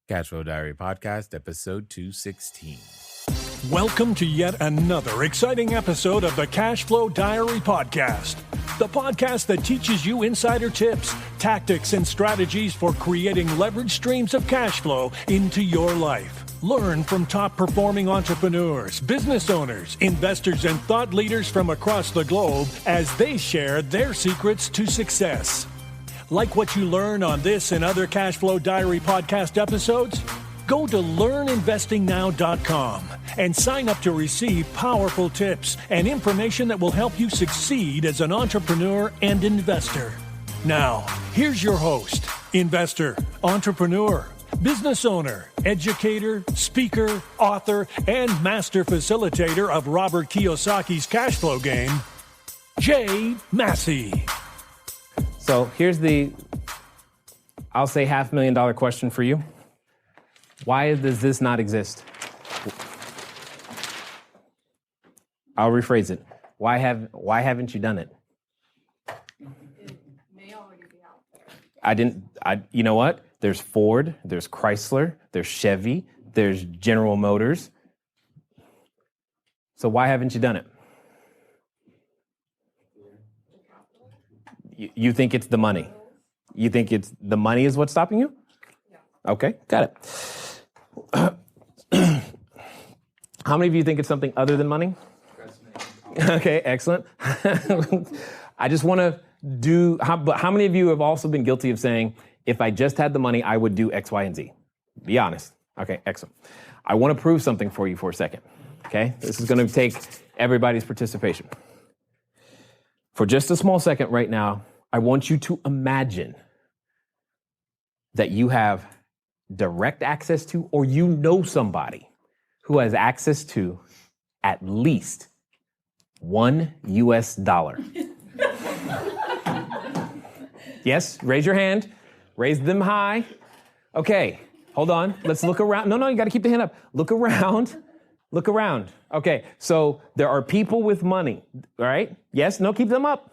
Cashflow Diary Podcast, episode 216. Welcome to yet another exciting episode of the Cashflow Diary Podcast, the podcast that teaches you insider tips, tactics, and strategies for creating leverage streams of cash flow into your life. Learn from top-performing entrepreneurs, business owners, investors, and thought leaders from across the globe as they share their secrets to success. Like what you learn on this and other Cashflow Diary podcast episodes? Go to learninvestingnow.com and sign up to receive powerful tips and information that will help you succeed as an entrepreneur and investor. Now, here's your host, investor, entrepreneur, business owner, educator, speaker, author, and master facilitator of Robert Kiyosaki's cash flow game, Jay Massey. So here's the, I'll say $500,000 question for you. Why does this not exist? I'll rephrase it. Why haven't you done it? It may already be out there. You know what? There's Ford, there's Chrysler, there's Chevy, there's General Motors. So why haven't you done it? You think it's the money? You think it's the money is what's stopping you? Yeah. Okay, got it. How many of you think it's something other than money? Okay, excellent. I just want to but how many of you have also been guilty of saying, if I just had the money, I would do X, Y, and Z? Be honest. Okay, excellent. I want to prove something for you for a second. Okay, this is going to take everybody's participation. For just a small second right now, I want you to imagine that you have direct access to, or you know somebody who has access to at least $1 US. Yes, raise your hand. Raise them high. Okay, hold on. Let's look around. No, you got to keep the hand up. Look around. Look around. Okay, so there are people with money, all right? Yes, no, keep them up.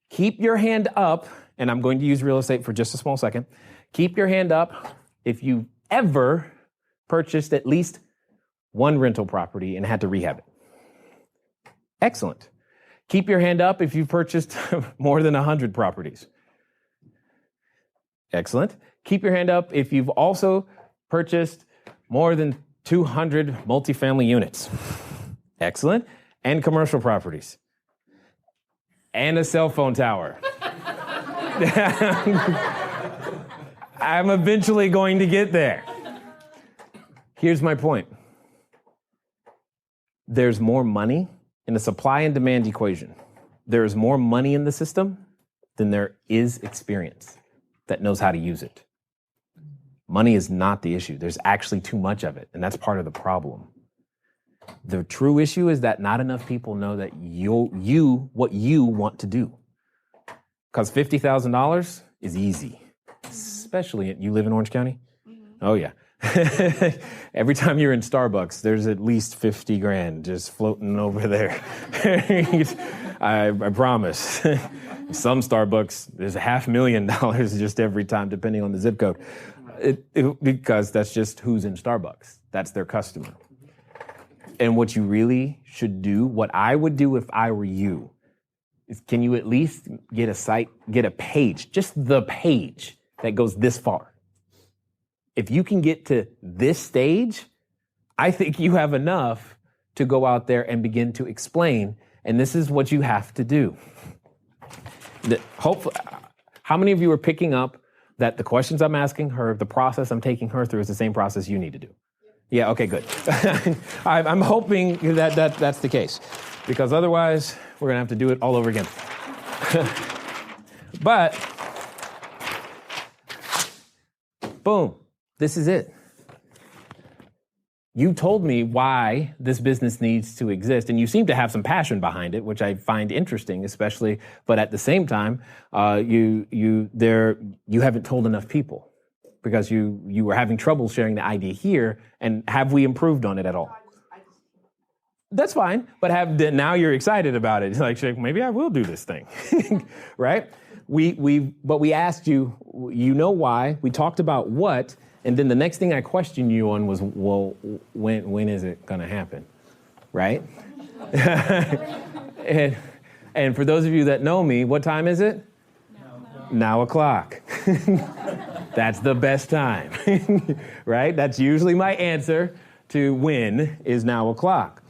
Keep your hand up, and I'm going to use real estate for just a small second. Keep your hand up if you've ever purchased at least one rental property and had to rehab it. Excellent. Keep your hand up if you've purchased more than 100 properties. Excellent. Keep your hand up if you've also purchased more than 200 multifamily units. Excellent. And commercial properties. And a cell phone tower. I'm eventually going to get there. Here's my point. There's more money in the supply and demand equation. There's more money in the system than there is experience that knows how to use it. Money is not the issue. There's actually too much of it, and that's part of the problem. The true issue is that not enough people know that what you want to do. Because $50,000 is easy, especially you live in Orange County? Mm-hmm. Oh, yeah. Every time you're in Starbucks, there's at least 50 grand just floating over there. I promise. Some Starbucks, there's $500,000 just every time, depending on the zip code. Because that's just who's in Starbucks. That's their customer. And what you really should do, what I would do if I were you, is can you at least get a page, just the page that goes this far? If you can get to this stage, I think you have enough to go out there and begin to explain. And this is what you have to do. Hopefully, how many of you are picking up that the questions I'm asking her, the process I'm taking her through is the same process you need to do? Yeah, okay, good. I'm hoping that's the case, because otherwise we're going to have to do it all over again. But, boom, this is it. You told me why this business needs to exist, and you seem to have some passion behind it, which I find interesting, especially. But at the same time, you haven't told enough people because you were having trouble sharing the idea here. And have we improved on it at all? That's fine, but now you're excited about it. It's like, maybe I will do this thing, right? We asked you, you know why? We talked about what. And then the next thing I questioned you on was, well, when is it going to happen? Right? and for those of you that know me, what time is it? Now o'clock. That's the best time, right? That's usually my answer to when is now o'clock.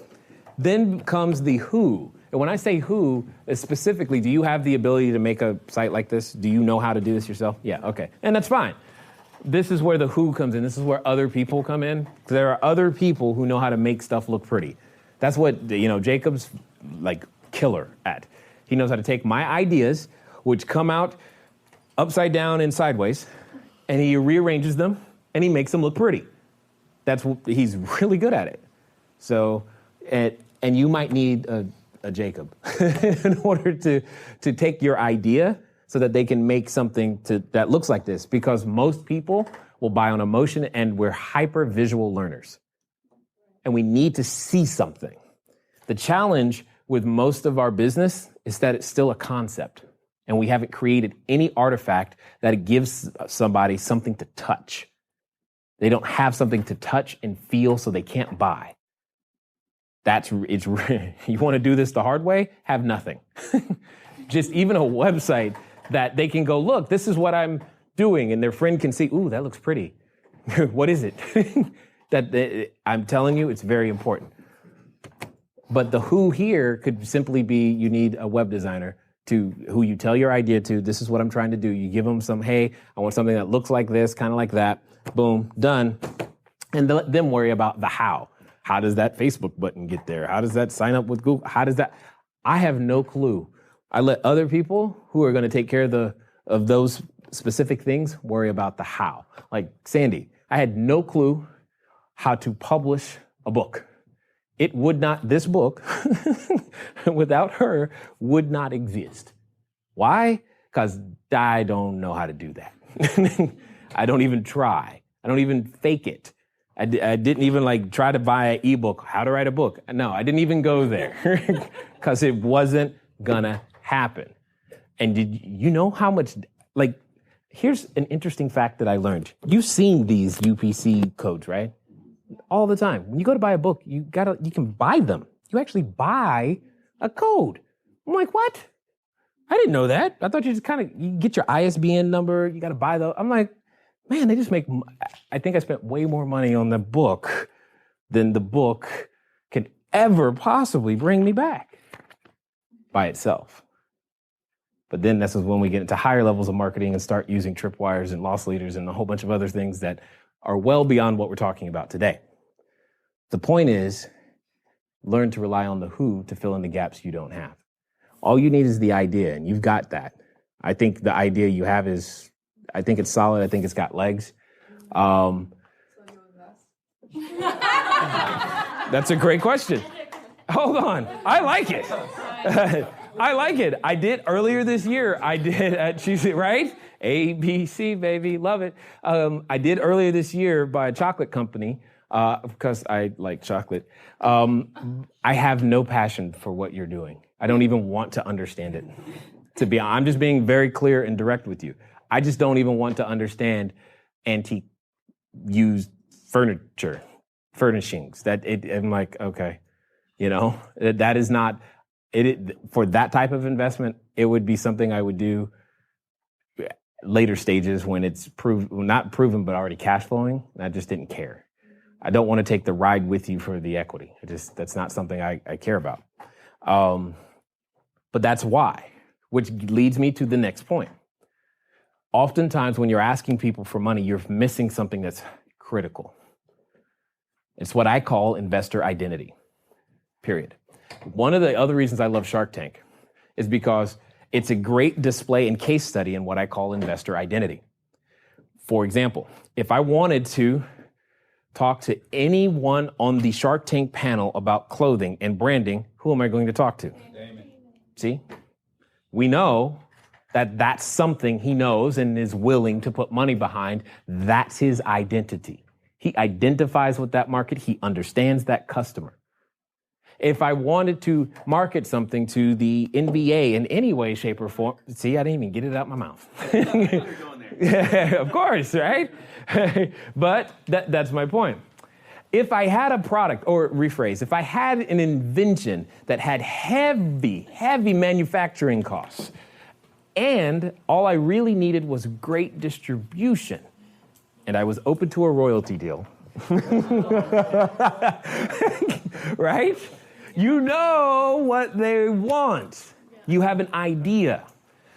Then comes the who. And when I say who, specifically, do you have the ability to make a site like this? Do you know how to do this yourself? Yeah, okay. And that's fine. This is where the who comes in. This is where other people come in. There are other people who know how to make stuff look pretty. That's what, Jacob's like killer at. He knows how to take my ideas, which come out upside down and sideways, and he rearranges them, and he makes them look pretty. He's really good at it. So, and you might need a Jacob in order to take your idea so that they can make something that looks like this, because most people will buy on emotion, and we're hyper visual learners. And we need to see something. The challenge with most of our business is that it's still a concept, and we haven't created any artifact that gives somebody something to touch. They don't have something to touch and feel, so they can't buy. You want to do this the hard way? Have nothing. Just even a website that they can go, look, this is what I'm doing, and their friend can see, ooh, that looks pretty. What is it? I'm telling you, it's very important. But the who here could simply be, you need a web designer who you tell your idea to. This is what I'm trying to do. You give them hey, I want something that looks like this, kind of like that. Boom, done. And let them worry about the how. How does that Facebook button get there? How does that sign up with Google? I have no clue. I let other people who are going to take care of those specific things worry about the how. Like Sandy, I had no clue how to publish a book. This book, without her, would not exist. Why? Because I don't know how to do that. I don't even try. I don't even fake it. I didn't even try to buy an ebook, how to write a book. No, I didn't even go there because it wasn't gonna happen. And did you know how much, here's an interesting fact that I learned. You've seen these UPC codes, right? All the time. When you go to buy a book, you can buy them. You actually buy a code. I'm like, what? I didn't know that. I thought you just you get your ISBN number, you got to buy those. I'm like, man, they just I think I spent way more money on the book than the book could ever possibly bring me back by itself. But then this is when we get into higher levels of marketing and start using tripwires and loss leaders and a whole bunch of other things that are well beyond what we're talking about today. The point is, learn to rely on the who to fill in the gaps you don't have. All you need is the idea, and you've got that. I think the idea you have I think it's solid. I think it's got legs. That's a great question. Hold on. I like it. I like it. I did earlier this year. She's right? ABC, baby. Love it. I did earlier this year by a chocolate company because I like chocolate. I have no passion for what you're doing. I don't even want to understand it. I'm just being very clear and direct with you. I just don't even want to understand antique used furnishings. I'm like, okay, that is not it. For that type of investment, it would be something I would do later stages when it's not proven, but already cash flowing. I just didn't care. I don't want to take the ride with you for the equity. That's not something I care about. But that's why, which leads me to the next point. Oftentimes when you're asking people for money, you're missing something that's critical. It's what I call investor identity, period. One of the other reasons I love Shark Tank is because it's a great display and case study in what I call investor identity. For example, if I wanted to talk to anyone on the Shark Tank panel about clothing and branding, who am I going to talk to? Damon. See? We know that that's something he knows and is willing to put money behind. That's his identity. He identifies with that market. He understands that customer. If I wanted to market something to the NBA in any way, shape, or form, see, I didn't even get it out my mouth. there. Of course, right? But that's my point. If I had a product, or rephrase, if I had an invention that had heavy manufacturing costs, and all I really needed was great distribution, and I was open to a royalty deal, right? You know what they want. You have an idea.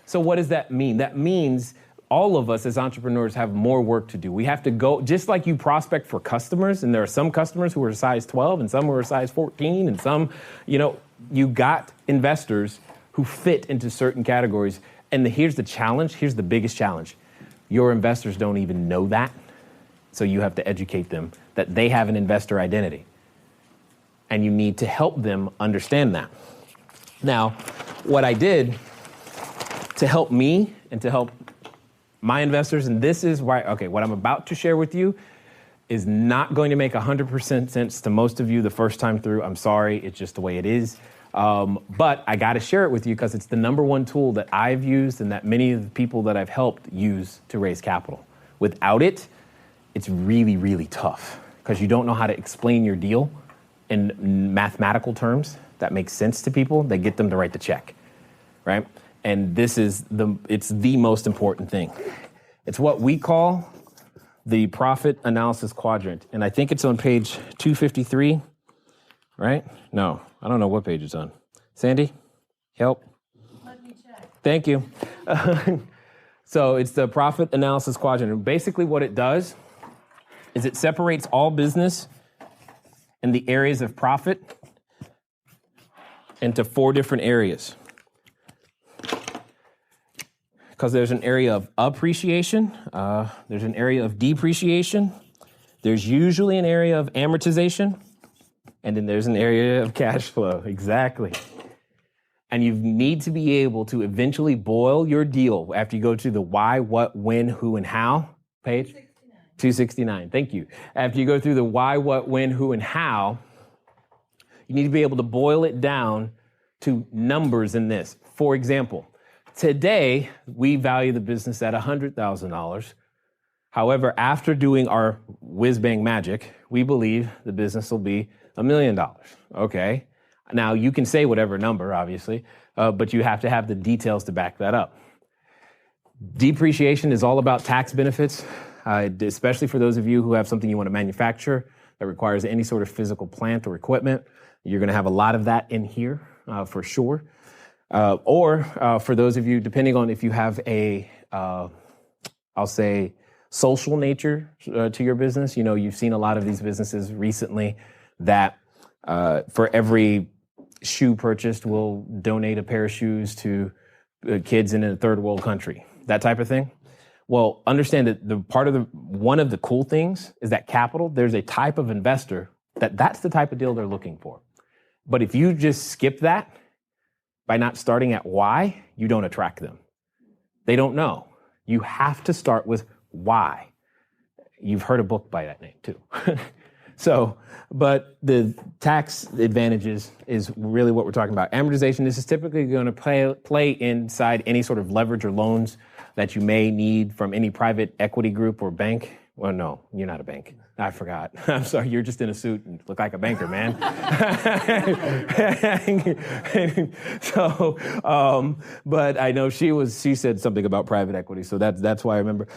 So what does that mean? That means all of us as entrepreneurs have more work to do. We have to go, just like you prospect for customers, and there are some customers who are size 12 and some who are size 14 and some, you got investors who fit into certain categories. And here's the challenge. Here's the biggest challenge. Your investors don't even know that. So you have to educate them that they have an investor identity. And you need to help them understand that. Now, what I did to help me and to help my investors, and this is why, what I'm about to share with you is not going to make 100% sense to most of you the first time through. I'm sorry, it's just the way it is. But I got to share it with you because it's the number one tool that I've used and that many of the people that I've helped use to raise capital. Without it, it's really, really tough because you don't know how to explain your deal in mathematical terms that makes sense to people that get them to write the check, right? And this is it's the most important thing. It's what we call the profit analysis quadrant. And I think it's on page 253, right? No, I don't know what page it's on. Sandy, help. Let me check. Thank you. So it's the profit analysis quadrant. And basically what it does is it separates all business in the areas of profit into 4 different areas. Because there's an area of appreciation, there's an area of depreciation, there's usually an area of amortization, and then there's an area of cash flow. Exactly. And you need to be able to eventually boil your deal after you go to the why, what, when, who, and how page. 269. Thank you. After you go through the why, what, when, who, and how, you need to be able to boil it down to numbers in this. For example, today, we value the business at $100,000. However, after doing our whiz-bang magic, we believe the business will be $1 million. Okay. Now, you can say whatever number, obviously, but you have to have the details to back that up. Depreciation is all about tax benefits, especially for those of you who have something you want to manufacture that requires any sort of physical plant or equipment. You're going to have a lot of that in here for sure. Or for those of you, depending on if you have a, I'll say, social nature to your business, you've seen a lot of these businesses recently that for every shoe purchased will donate a pair of shoes to kids in a third world country, that type of thing. Well, understand that one of the cool things is that capital, there's a type of investor that's the type of deal they're looking for. But if you just skip that, by not starting at why, you don't attract them. They don't know. You have to start with why. You've heard a book by that name too. So, but the tax advantages is really what we're talking about. Amortization, this is typically going to play inside any sort of leverage or loans that you may need from any private equity group or bank. Well, no, you're not a bank. I forgot. I'm sorry, you're just in a suit and look like a banker, man. But I know she said something about private equity, so that's why I remember.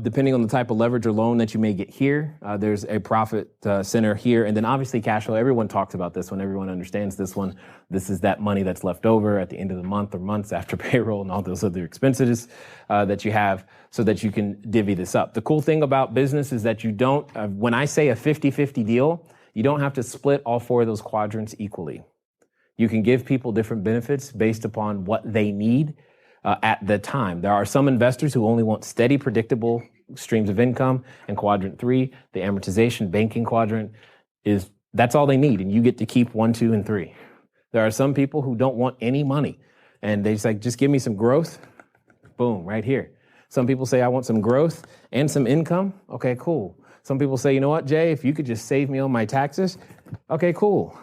Depending on the type of leverage or loan that you may get here, there's a profit center here, and then obviously cash flow. Everyone talks about this one. Everyone understands this one. This is that money that's left over at the end of the month or months after payroll and all those other expenses that you have, so that you can divvy this up. The cool thing about business is that you don't, when I say a 50-50 deal, you don't have to split all 4 of those quadrants equally. You can give people different benefits based upon what they need at the time. There are some investors who only want steady, predictable streams of income, and quadrant 3, the amortization banking quadrant, that's all they need, and you get to keep 1, 2, and 3. There are some people who don't want any money, and they just give me some growth. Boom, right here. Some people say, I want some growth and some income. Okay, cool. Some people say, you know what, Jay, if you could just save me on my taxes. Okay, cool.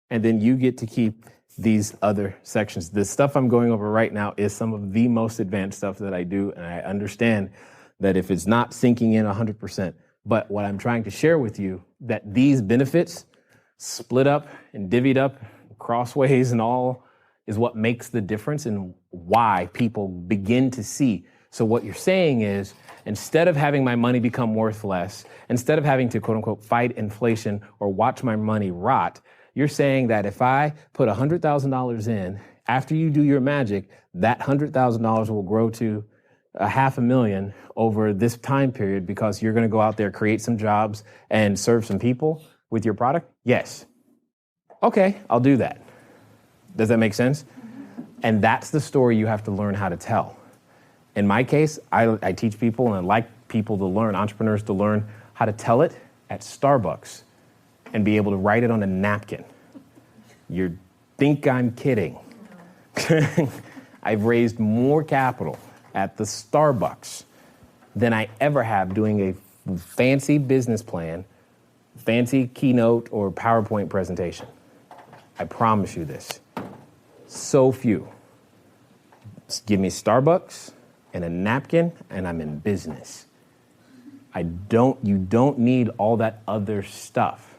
And then you get to keep these other sections. The stuff I'm going over right now is some of the most advanced stuff that I do, and I understand that if it's not sinking in 100%, but what I'm trying to share with you, that these benefits split up and divvied up, crossways and all, is what makes the difference in why people begin to see. So what you're saying is, instead of having my money become worth less, instead of having to quote unquote fight inflation or watch my money rot, you're saying that if I put $100,000 in, after you do your magic, that $100,000 will grow to $500,000 over this time period because you're going to go out there, create some jobs and serve some people with your product? Yes. Okay, I'll do that. Does that make sense? And that's the story you have to learn how to tell. In my case, I teach people, and I like people to learn, entrepreneurs to learn how to tell it at Starbucks and be able to write it on a napkin. You think I'm kidding. I've raised more capital at the Starbucks than I ever have doing a fancy business plan, fancy keynote or PowerPoint presentation. I promise you this. So few. Just give me Starbucks and a napkin, and I'm in business. You don't need all that other stuff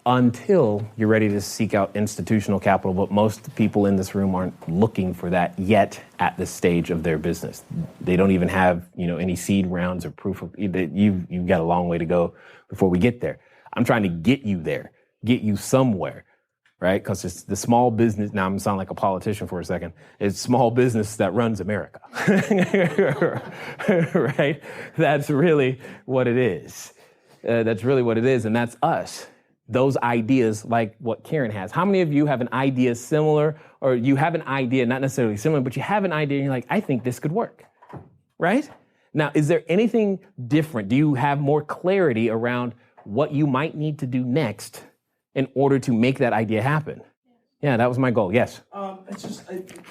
until you're ready to seek out institutional capital, but most people in this room aren't looking for that yet at this stage of their business. They don't even have, any seed rounds or proof of, you've got a long way to go before we get there. I'm trying to get you there, get you somewhere. Right? Because it's the small business, now I'm sounding like a politician for a second, it's small business that runs America. Right? That's really what it is. That's really what it is, and that's us. Those ideas like what Karen has. How many of you have an idea similar, or you have an idea, not necessarily similar, but you have an idea and you're like, I think this could work, right? Now, is there anything different? Do you have more clarity around what you might need to do next in order to make that idea happen? Yeah, that was my goal. Yes. It's just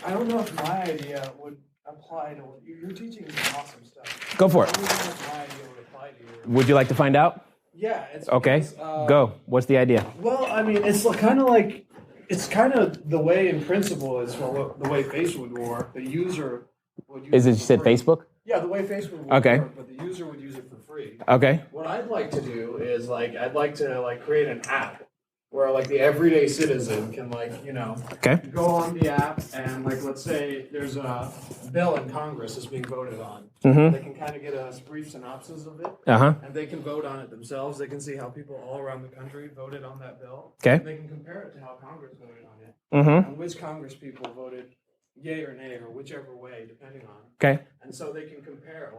I don't know if my idea would apply to what you're teaching. Is awesome stuff. Go for I it. don't know if my idea would apply to you. Would you like to find out? Yeah. It's Okay. because, Go. What's the idea? Well, I mean, it's kind of like the way in principle is the way Facebook would work. The user would use. Is it it you for said free. Facebook? Yeah, the way Facebook would Okay. work, but the user would use it for free. Okay. What I'd like to do is I'd like to create an app where the everyday citizen can Okay. go on the app and let's say there's a bill in Congress that's being voted on. Mm-hmm. They can kind of get a brief synopsis of it. Uh-huh. And they can vote on it themselves. They can see how people all around the country voted on that bill. Okay. And they can compare it to how Congress voted on it. Mm-hmm. And which Congress people voted yay or nay or whichever way, depending on. Okay. And so they can compare,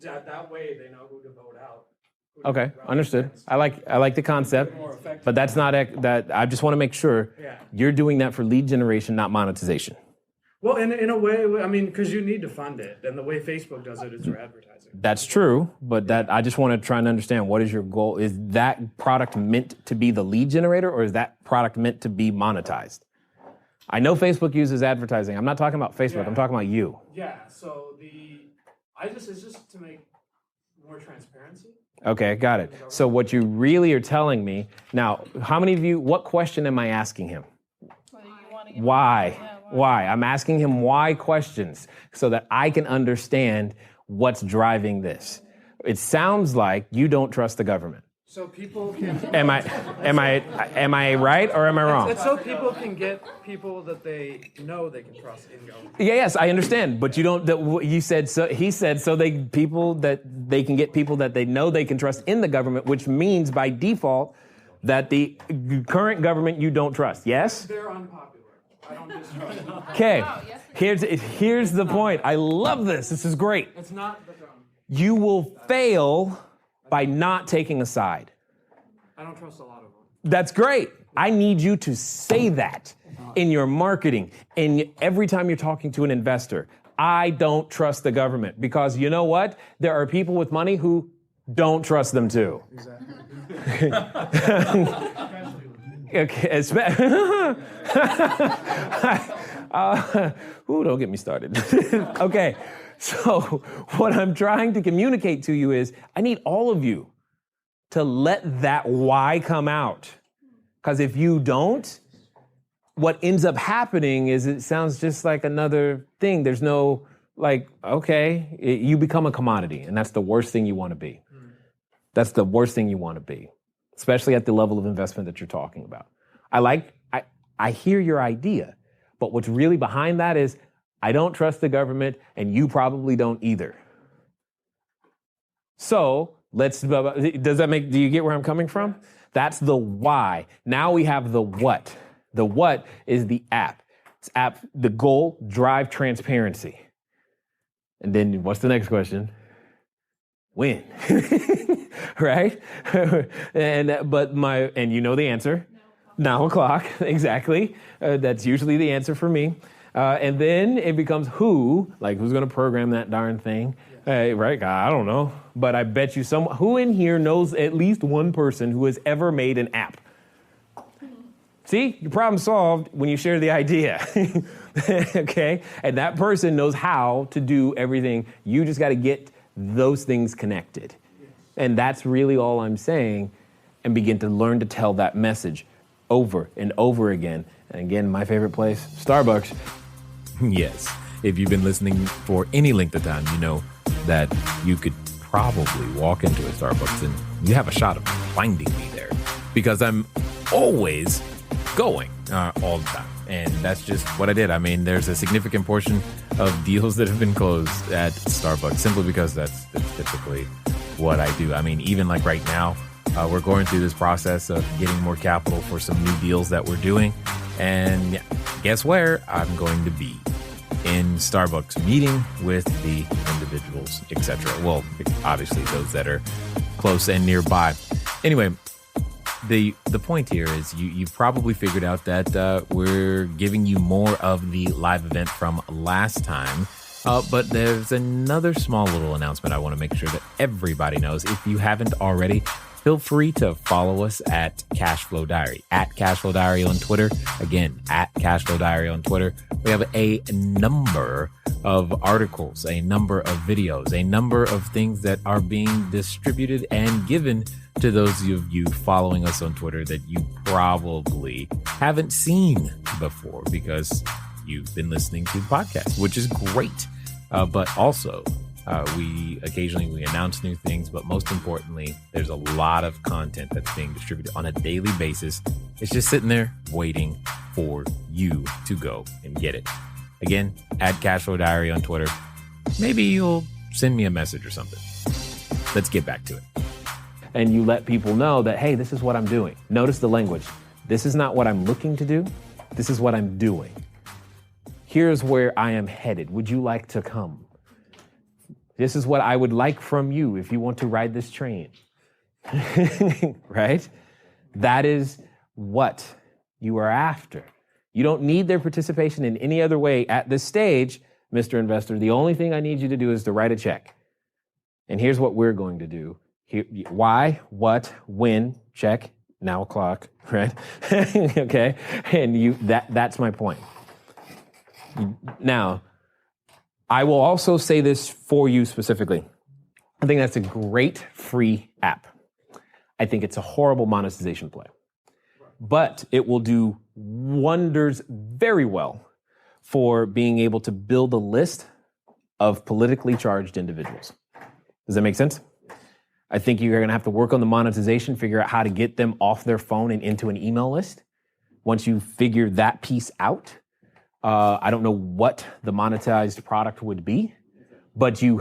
that way they know who to vote out. Okay. Understood. I like the concept, More effective. but that's not that. I just want to make sure Yeah. you're doing that for lead generation, not monetization. Well, in a way, I mean, because you need to fund it, and the way Facebook does it is for advertising. That's true, but I just want to try and understand, what is your goal? Is that product meant to be the lead generator, or is that product meant to be monetized? I know Facebook uses advertising. I'm not talking about Facebook. Yeah. I'm talking about you. Yeah. So it's just to make more transparency. Okay, got it. So what you really are telling me now, how many of you? What question am I asking him? Why? Why? I'm asking him why questions so that I can understand what's driving this. It sounds like you don't trust the government. So people can. Am I right or am I wrong? It's so people can get people that they know they can trust in government. Yeah, yes, I understand, but you don't. You said so. He said so. They can get people that they know they can trust in the government, which means by default that the current government you don't trust. Yes. They're unpopular. I don't distrust them. Okay. Here's the point. I love this. This is great. It's not that You will fail by not taking a side. I don't trust a lot of them. That's great. I need you to say that in your marketing, and every time you're talking to an investor. I don't trust the government, because you know what? There are people with money who don't trust them too. Exactly. Okay. Don't get me started. Okay. So what I'm trying to communicate to you is I need all of you to let that why come out. Because if you don't, what ends up happening is it sounds just like another thing. There's no Like, okay, you become a commodity, and that's the worst thing you want to be. That's the worst thing you want to be, especially at the level of investment that you're talking about. I hear your idea, but what's really behind that is I don't trust the government, and you probably don't either. So do you get where I'm coming from? That's the why. Now we have the what. The what is the app. The goal, drive transparency. And then what's the next question? When? Right? And you know the answer. 9:00, exactly. That's usually the answer for me. And then it becomes who's going to program that darn thing? Right? I don't know. But I bet you who in here knows at least one person who has ever made an app? See, your problem solved when you share the idea. Okay? And that person knows how to do everything. You just got to get those things connected. And that's really all I'm saying, and begin to learn to tell that message over and over again. And again, my favorite place, Starbucks. Yes. If you've been listening for any length of time, you know that you could probably walk into a Starbucks and you have a shot of finding me there, because I'm always going all the time. And that's just what I did. I mean, there's a significant portion of deals that have been closed at Starbucks simply because that's typically what I do. I mean, even like right now, we're going through this process of getting more capital for some new deals that we're doing. And guess where? I'm going to be in Starbucks meeting with the individuals, etc. Well, obviously those that are close and nearby. Anyway, the point here is you've probably figured out that we're giving you more of the live event from last time. But there's another small little announcement I want to make sure that everybody knows. If you haven't already, feel free to follow us at Cashflow Diary, at Cashflow Diary on Twitter. Again, at Cashflow Diary on Twitter. We have a number of articles, a number of videos, a number of things that are being distributed and given to those of you following us on Twitter that you probably haven't seen before because you've been listening to the podcast, which is great. But also, we occasionally announce new things, but most importantly, there's a lot of content that's being distributed on a daily basis. It's just sitting there waiting for you to go and get it. Again, at Cashflow Diary on Twitter. Maybe you'll send me a message or something. Let's get back to it. And you let people know that, hey, this is what I'm doing. Notice the language. This is not what I'm looking to do. This is what I'm doing. Here's where I am headed. Would you like to come? This is what I would like from you if you want to ride this train. Right? That is what you are after. You don't need their participation in any other way at this stage, Mr. Investor. The only thing I need you to do is to write a check. And here's what we're going to do. Here, why, what, when, check, now o'clock, right? Okay? And that's my point. Now, I will also say this for you specifically. I think that's a great free app. I think it's a horrible monetization play. But it will do wonders very well for being able to build a list of politically charged individuals. Does that make sense? I think you're going to have to work on the monetization, figure out how to get them off their phone and into an email list. Once you figure that piece out, I don't know what the monetized product would be, but you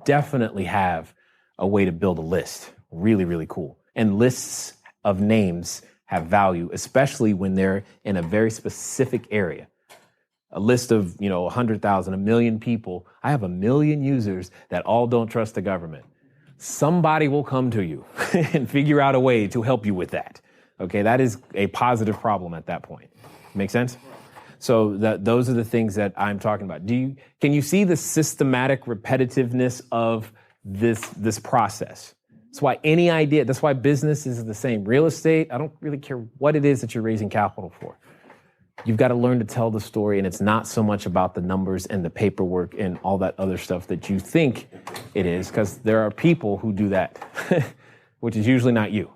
definitely have a way to build a list. Really, really cool. And lists of names have value, especially when they're in a very specific area. A list of, 100,000, 1 million people. I have 1 million users that all don't trust the government. Somebody will come to you and figure out a way to help you with that. Okay, that is a positive problem at that point. Make sense? So those are the things that I'm talking about. Can you see the systematic repetitiveness of this process? That's why business is the same. Real estate, I don't really care what it is that you're raising capital for. You've got to learn to tell the story, and it's not so much about the numbers and the paperwork and all that other stuff that you think it is, because there are people who do that, which is usually not you.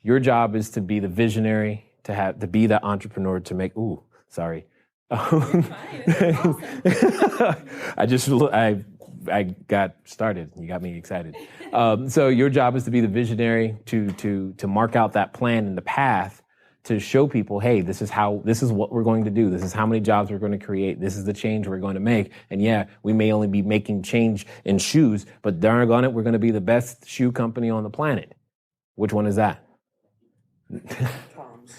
Your job is to be the visionary, to be the entrepreneur, to make, I got started. You got me excited. So your job is to be the visionary, to mark out that plan and the path to show people, hey, this is what we're going to do. This is how many jobs we're going to create. This is the change we're going to make. And yeah, we may only be making change in shoes, but darn on it, we're going to be the best shoe company on the planet. Which one is that? Tom's.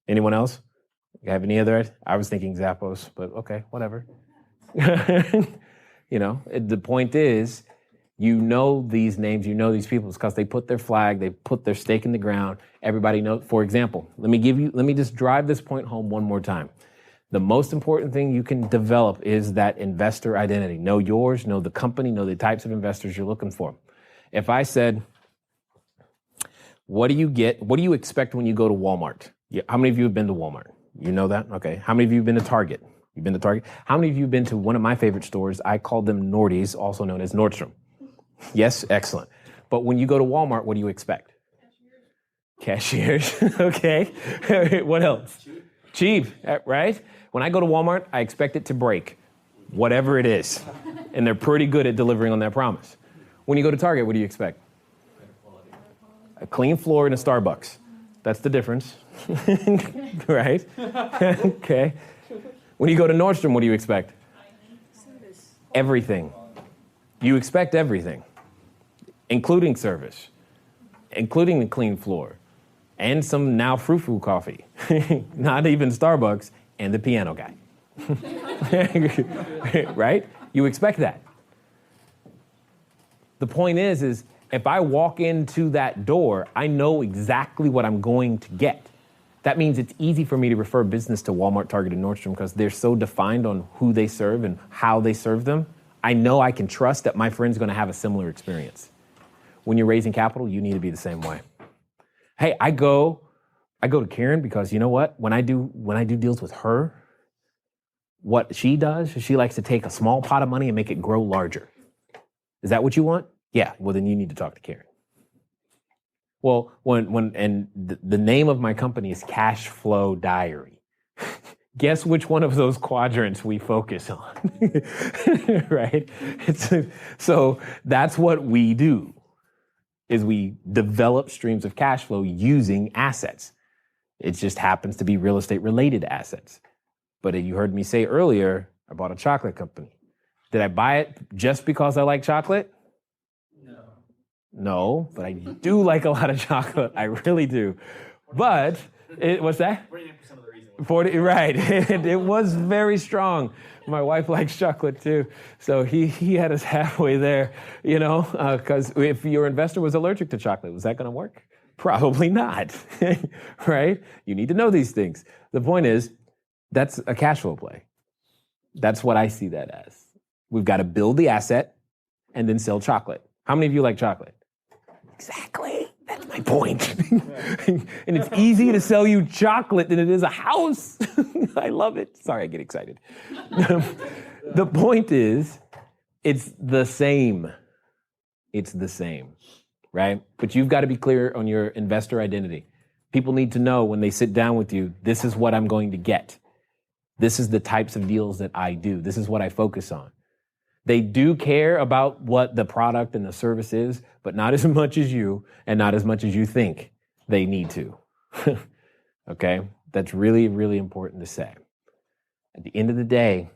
Anyone else? You have any other? I was thinking Zappos, but okay, whatever. The point is, you know these names, you know these people, it's because they put their flag, they put their stake in the ground. Everybody knows. For example, let me just drive this point home one more time. The most important thing you can develop is that investor identity. Know yours, know the company, know the types of investors you're looking for. If I said, what do you expect when you go to Walmart? How many of you have been to Walmart? You know that? Okay. How many of you have been to Target? You've been to Target? How many of you have been to one of my favorite stores? I call them Nordy's, also known as Nordstrom. Yes? Excellent. But when you go to Walmart, what do you expect? Cashiers. Okay. What else? Cheap, right? When I go to Walmart, I expect it to break, whatever it is. And they're pretty good at delivering on that promise. When you go to Target, what do you expect? A clean floor in a Starbucks. That's the difference. Right? Okay. When you go to Nordstrom, what do you expect? Everything. You expect everything, including service, including the clean floor, and some now frou-frou coffee. Not even Starbucks, and the piano guy. Right? You expect that. The point is if I walk into that door, I know exactly what I'm going to get. That means it's easy for me to refer business to Walmart, Target, and Nordstrom because they're so defined on who they serve and how they serve them. I know I can trust that my friend's going to have a similar experience. When you're raising capital, you need to be the same way. Hey, I go to Karen because you know what? When I do deals with her, what she does is she likes to take a small pot of money and make it grow larger. Is that what you want? Yeah, well then you need to talk to Karen. Well, the name of my company is Cash Flow Diary. Guess which one of those quadrants we focus on, right? So that's what we do, is we develop streams of cash flow using assets. It just happens to be real estate related assets. But you heard me say earlier, I bought a chocolate company. Did I buy it just because I like chocolate? No, but I do like a lot of chocolate. I really do. But, what's that? 49% of the reason. 40, right. It was very strong. My wife likes chocolate too. So he had us halfway there, because if your investor was allergic to chocolate, was that going to work? Probably not, right? You need to know these things. The point is, that's a cash flow play. That's what I see that as. We've got to build the asset and then sell chocolate. How many of you like chocolate? Exactly. That's my point. And it's easier to sell you chocolate than it is a house. I love it. Sorry, I get excited. The point is, it's the same. It's the same, right? But you've got to be clear on your investor identity. People need to know when they sit down with you, this is what I'm going to get. This is the types of deals that I do. This is what I focus on. They do care about what the product and the service is, but not as much as you and not as much as you think they need to. Okay? That's really, really important to say. At the end of the day,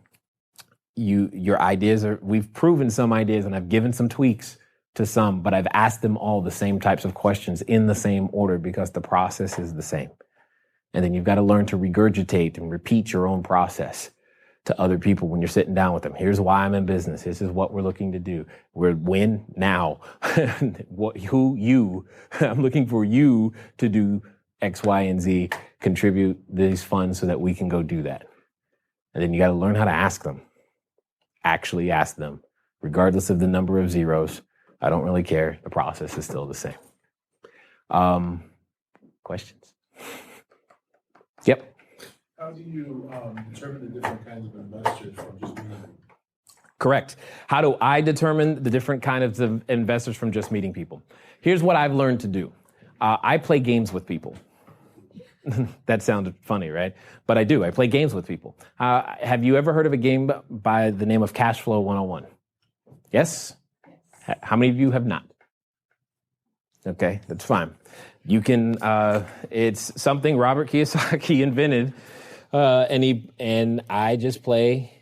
your ideas we've proven some ideas and I've given some tweaks to some, but I've asked them all the same types of questions in the same order because the process is the same. And then you've got to learn to regurgitate and repeat your own process to other people when you're sitting down with them. Here's why I'm in business. This is what we're looking to do. We're win now. I'm looking for you to do X, Y, and Z, contribute these funds so that we can go do that. And then you got to learn how to ask them. Actually ask them. Regardless of the number of zeros, I don't really care. The process is still the same. Questions? Yep. How do you determine the different kinds of investors from just meeting people? Correct. How do I determine the different kinds of investors from just meeting people? Here's what I've learned to do. I play games with people. That sounded funny, right? But I do. I play games with people. Have you ever heard of a game by the name of Cash Flow 101? Yes? How many of you have not? Okay, that's fine. You can, it's something Robert Kiyosaki invented, and I just play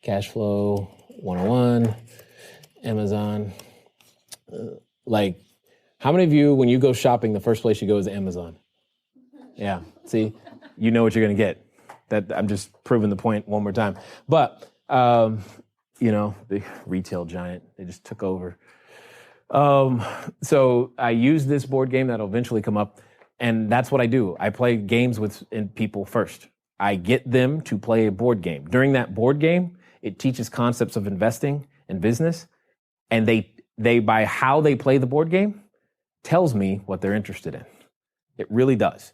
Cash Flow 101, Amazon. Like, how many of you, when you go shopping, the first place you go is Amazon? Yeah, see, you know what you're going to get. That I'm just proving the point one more time. But, the retail giant, they just took over. So I use this board game that'll eventually come up, and that's what I do. I play games with people first. I get them to play a board game. During that board game, it teaches concepts of investing and business, and they by how they play the board game tells me what they're interested in. It really does.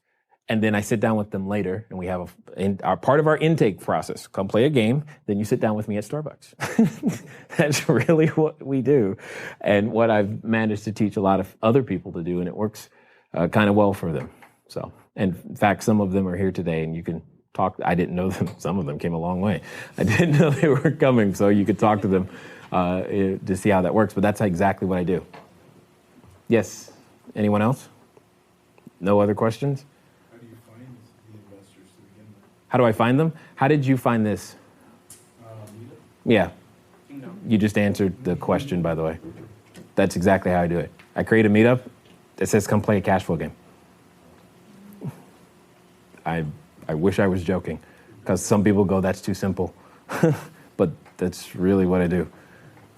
And then I sit down with them later, and we have our part of our intake process. Come play a game, then you sit down with me at Starbucks. That's really what we do, and what I've managed to teach a lot of other people to do, and it works kind of well for them. So, and in fact, some of them are here today, and you can talk. I didn't know them. Some of them came a long way. I didn't know they were coming, so you could talk to them to see how that works. But that's exactly what I do. Yes. Anyone else? No other questions? How do I find them? How did you find this? Yeah. You just answered the question, by the way. That's exactly how I do it. I create a meetup that says, come play a cash flow game. I wish I was joking, because some people go, that's too simple. But that's really what I do.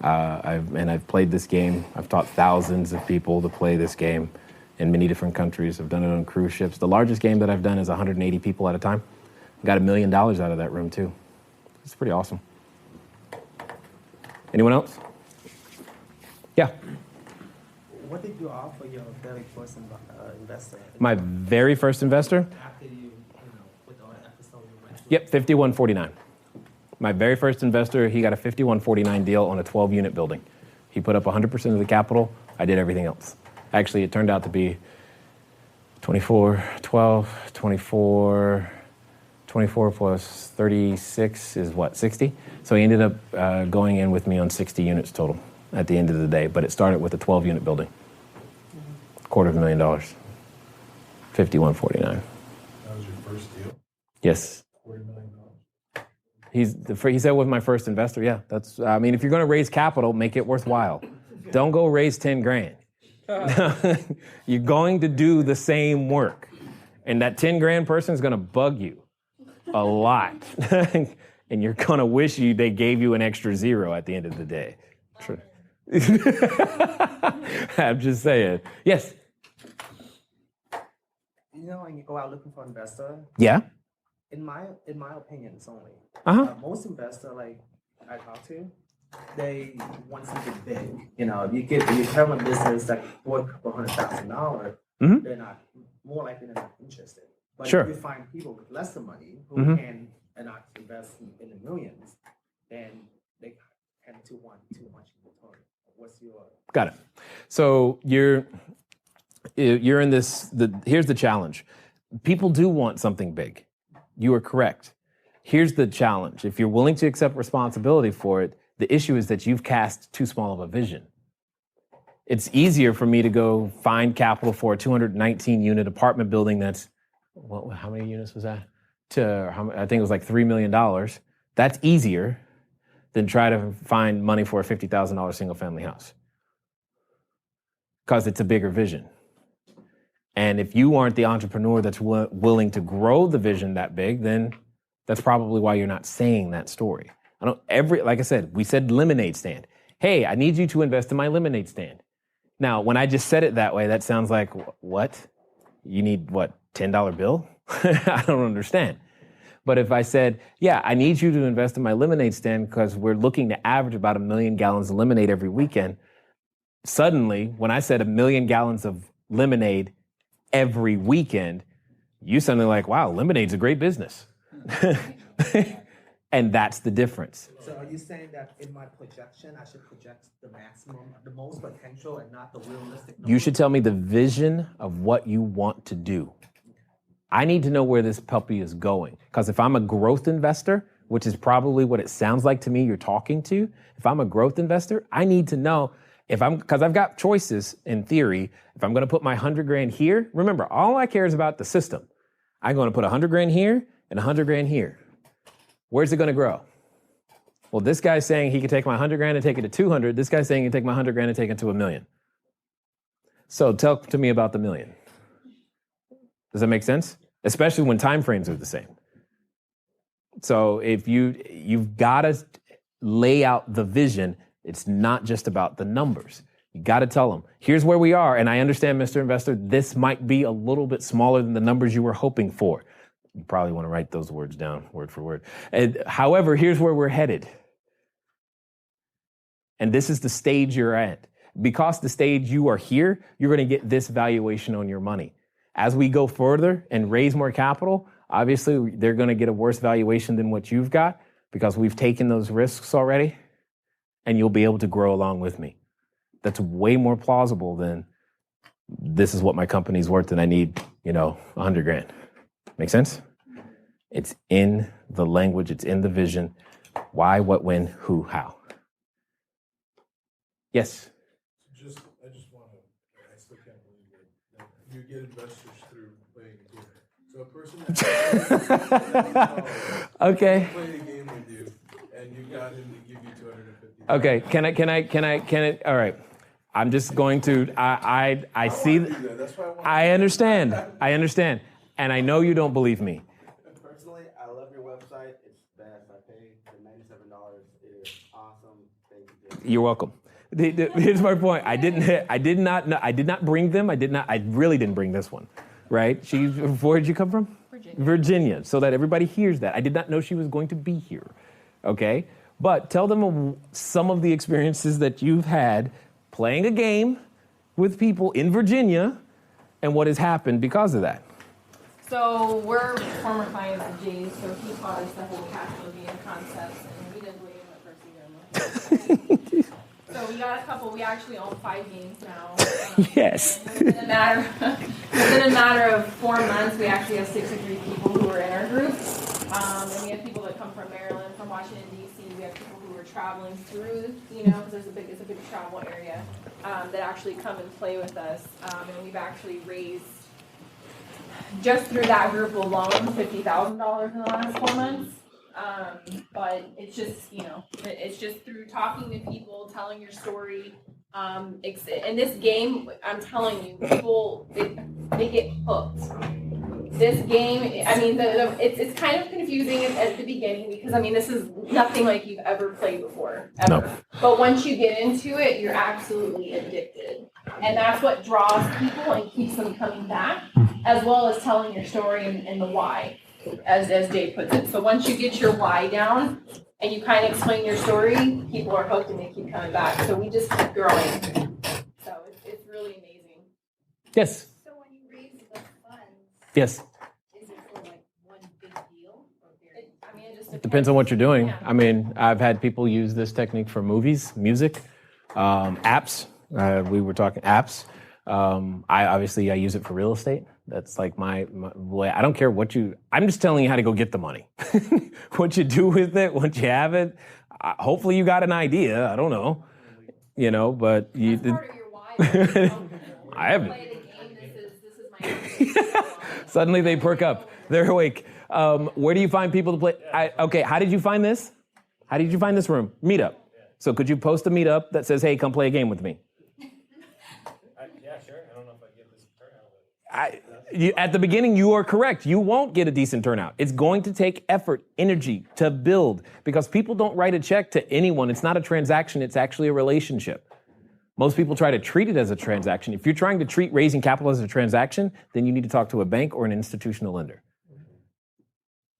I've played this game. I've taught thousands of people to play this game in many different countries. I've done it on cruise ships. The largest game that I've done is 180 people at a time. Got $1 million out of that room, too. It's pretty awesome. Anyone else? Yeah. What did you offer your very first investor? My very first investor? After you with all the episode you went through? Yep, 5149. My very first investor, he got a 5149 deal on a 12-unit building. He put up 100% of the capital. I did everything else. Actually, it turned out to be 24 plus 36 is what, 60? So he ended up going in with me on 60 units total at the end of the day, but it started with a 12-unit building. $250,000. 5149. That was your first deal? Yes. $40 million. He said with my first investor, yeah. If you're going to raise capital, make it worthwhile. Don't go raise 10 grand. You're going to do the same work. And that 10 grand person is going to bug you a lot. And you're going to wish they gave you an extra zero at the end of the day. I'm just saying. Yes? When you go out looking for an investor, yeah. In my opinions only, most investors I talk to, they want something big. If you tell them a business that worth a couple $100,000, they're not more likely they're not interested. But sure. If you find people with less money who can and not invest in the millions, then they tend to want too much in return. What's your Got it. So you're in this. Here's the challenge. People do want something big. You are correct. Here's the challenge. If you're willing to accept responsibility for it, the issue is that you've cast too small of a vision. It's easier for me to go find capital for a 219-unit apartment building that's, how many units was that? I think it was like $3 million. That's easier than try to find money for a $50,000 single-family house, because it's a bigger vision. And if you aren't the entrepreneur that's willing to grow the vision that big, then that's probably why you're not saying that story. Like I said, we said lemonade stand. Hey, I need you to invest in my lemonade stand. Now, when I just said it that way, that sounds like, what? You need what, $10 bill? I don't understand. But if I said, yeah, I need you to invest in my lemonade stand because we're looking to average about 1 million gallons of lemonade every weekend, suddenly, when I said 1 million gallons of lemonade every weekend, you suddenly like, wow, lemonade's a great business. And that's the difference. So are you saying that in my projection, I should project the maximum, the most potential, and not the realistic number? You should tell me the vision of what you want to do. I need to know where this puppy is going. Because if I'm a growth investor, which is probably what it sounds like to me you're talking to, if I'm a growth investor, I need to know because I've got choices in theory. If I'm going to put my 100 grand here, remember, all I care is about the system. I'm going to put 100 grand here and 100 grand here. Where's it going to grow? Well, this guy's saying he can take my 100 grand and take it to 200. This guy's saying he can take my 100 grand and take it to $1 million. So talk to me about the $1 million. Does that make sense? Especially when time frames are the same. So if you've got to lay out the vision. It's not just about the numbers. You got to tell them, here's where we are. And I understand, Mr. Investor, this might be a little bit smaller than the numbers you were hoping for. You probably want to write those words down word for word. However, here's where we're headed. And this is the stage you're at. Because the stage you are here, you're going to get this valuation on your money. As we go further and raise more capital, obviously they're going to get a worse valuation than what you've got because we've taken those risks already, and you'll be able to grow along with me. That's way more plausible than this is what my company's worth and I need, 100 grand. Make sense? It's in the language, it's in the vision. Why, what, when, who, how. Yes? I still can't believe that you get investors through playing a game. So a person that okay. played a game with you and you got him to give you $250. Okay, can I, all right. I'm just going to, I see, That's why I understand. And I know you don't believe me. Personally, I love your website. It's best. I paid the $97. It is awesome. Thank you. You're welcome. Here's my point. I did not bring them. I really didn't bring this one, right? Where did you come from? Virginia, so that everybody hears that. I did not know she was going to be here, okay? But tell them some of the experiences that you've had playing a game with people in Virginia and what has happened because of that. So we're former clients of Jay's, so he taught us the whole cash flow game concepts, and we didn't believe him at first either. So we got a couple. We actually own 5 games now. Yes. Within a matter of 4 months, we actually have 63 people who are in our group. And we have people that come from Maryland, from Washington, D.C. We have people who are traveling through, because it's a big travel area, that actually come and play with us. And we've actually raised, just through that group alone, $50,000 in the last 4 months. But it's just, it's just through talking to people, telling your story. In this game, I'm telling you, people, they get hooked. This game, it's kind of confusing at the beginning because, this is nothing like you've ever played before, ever. No. But once you get into it, you're absolutely addicted. And that's what draws people and keeps them coming back, as well as telling your story and the why, as Jay puts it. So once you get your why down and you kind of explain your story, people are hooked and they keep coming back. So we just keep growing. So it's really amazing. Yes. So when you raise the funds, yes. Is it for like one big deal? It just depends on what you're doing. Yeah. I've had people use this technique for movies, music, apps. We were talking apps. I use it for real estate. That's like my way. I don't care I'm just telling you how to go get the money. What you do with it, once you have it, hopefully you got an idea. I don't know, but you. That's part of your why. I haven't. Play the game. This is my. Suddenly they perk up. They're awake. Where do you find people to play? Okay, how did you find this? How did you find this room? Meetup. So could you post a meetup that says, hey, come play a game with me? Yeah, sure. I don't know if I get this turnout. At the beginning, you are correct. You won't get a decent turnout. It's going to take effort, energy to build because people don't write a check to anyone. It's not a transaction. It's actually a relationship. Most people try to treat it as a transaction. If you're trying to treat raising capital as a transaction, then you need to talk to a bank or an institutional lender.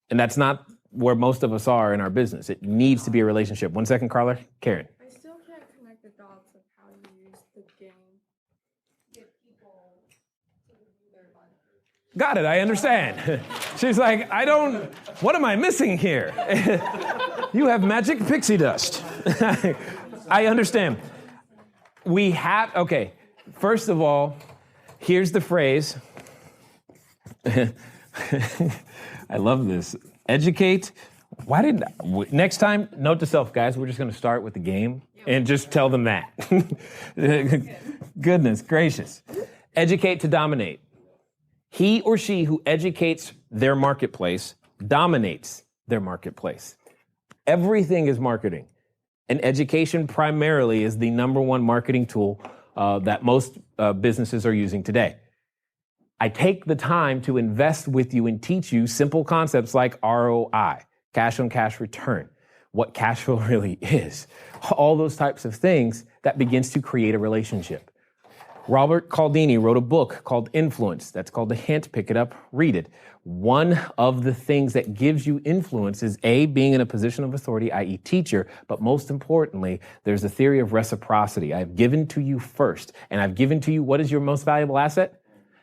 And that's not where most of us are in our business. It needs to be a relationship. 1 second, Carla. Karen. I still can't connect the dots of how you use the game. Get people to review their money. Got it. I understand. She's like, what am I missing here? You have magic pixie dust. I understand. First of all, here's the phrase. I love this. Educate. Next time, note to self, guys, we're just going to start with the game and just tell them that. Goodness gracious. Educate to dominate. He or she who educates their marketplace dominates their marketplace. Everything is marketing. And education primarily is the number one marketing tool that most businesses are using today. I take the time to invest with you and teach you simple concepts like ROI, cash on cash return, what cash flow really is, all those types of things that begins to create a relationship. Robert Cialdini wrote a book called Influence. That's called The Hint. Pick it up, read it. One of the things that gives you influence is A, being in a position of authority, i.e. teacher, but most importantly, there's a theory of reciprocity. I've given to you first, and I've given to you what is your most valuable asset?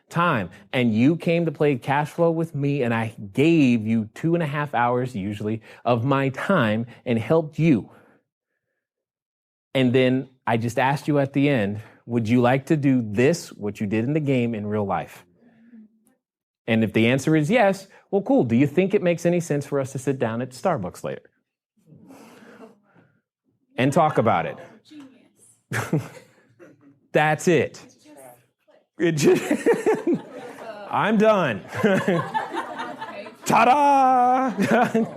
Time. And you came to play cash flow with me, and I gave you 2.5 hours usually of my time and helped you. And then I just asked you at the end, would you like to do this, what you did in the game, in real life? And if the answer is yes, well, cool. Do you think it makes any sense for us to sit down at Starbucks later and talk about it? That's it. I'm done. Ta-da!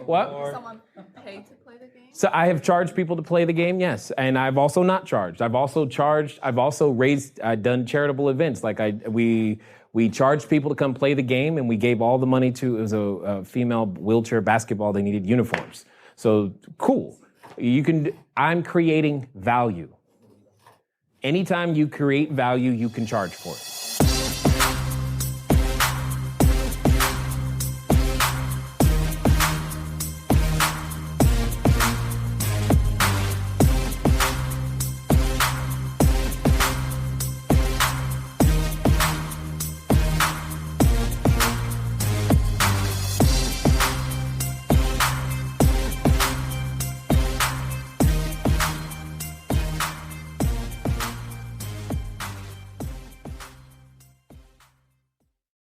What? Someone paid to play the game? So I have charged people to play the game, yes. And I've also not charged. I've also done charitable events. Like we charged people to come play the game, and we gave all the money to, it was a female wheelchair basketball, they needed uniforms. So cool. I'm creating value. Anytime you create value, you can charge for it.